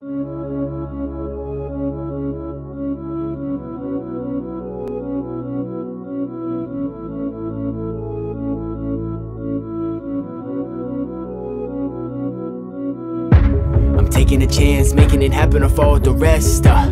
Taking a chance, making it happen or fall with the rest. I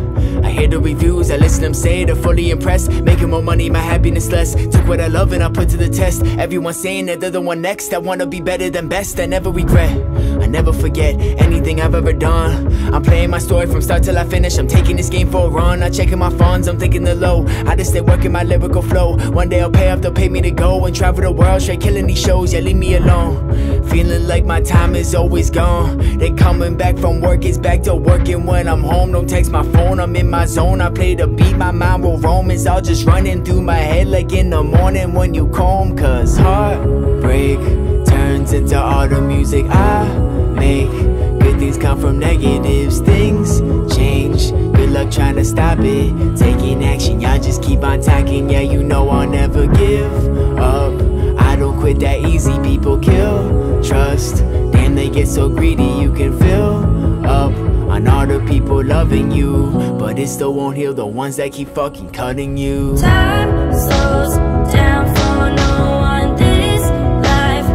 hear the reviews, I listen to them say they're fully impressed. Making more money, my happiness less. Took what I love and I put to the test. Everyone saying that they're the one next. I wanna be better than best, I never regret. I never forget anything I've ever done. I'm playing my story from start till I finish. I'm taking this game for a run, not checking my funds, I'm thinking the low. I just stay working my lyrical flow. One day I'll pay off, they'll pay me to go and travel the world, straight killing these shows, yeah, leave me alone. Feeling like my time is always gone. They coming back from work, it's back to working when I'm home. Don't text my phone, I'm in my zone. I play the beat, my mind will roam. It's all just running through my head like in the morning when you comb. Cause heartbreak turns into all the music I make. Good things come from negatives, things change. Good luck trying to stop it. Taking action, y'all just keep on talking. Yeah, you know I'll never give up. I don't quit that easy, people kill trust. Damn, they get so greedy, you can fill up on all the people loving you, but it still won't heal the ones that keep fucking cutting you. Time slows down for no one. This life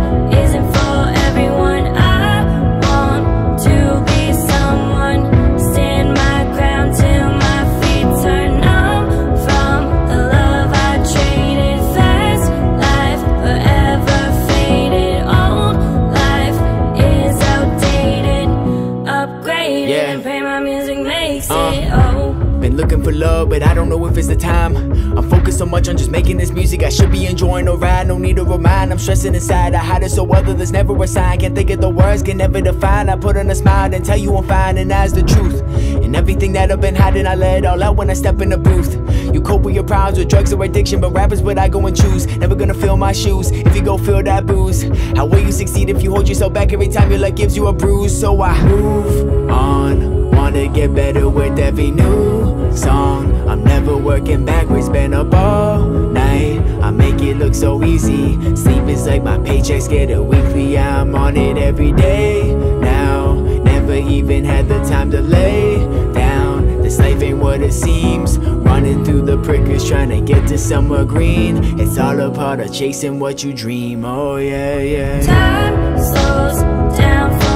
isn't for everyone. I want to be someone. Stand my ground till my feet turn numb from the love I traded. Fast life forever faded. Old life is outdated. Upgraded, yeah. And pray my music makes it. Oh, been looking for love, but I don't know if it's the time. I'm focused so much on just making this music. I should be enjoying the ride, no need to remind. I'm stressing inside, I hide it so other there's never a sign. Can't think of the words, can never define. I put on a smile and tell you I'm fine, and that's the truth. And everything that I've been hiding, I let it all out when I step in the booth. You cope with your problems with drugs or addiction, but rappers what I go and choose. Never gonna fill my shoes if you go fill that booze. How will you succeed if you hold yourself back every time your luck gives you a bruise? So I move on, wanna get better with every new song. I'm never working backwards, been up all night. I make it look so easy. Sleep is like my paychecks, get it weekly. Yeah, I'm on it every day now. Never even had the time to lay down. This life ain't what it seems. Running through the prickers, trying to get to somewhere green. It's all a part of chasing what you dream. Oh yeah, yeah. time slows down for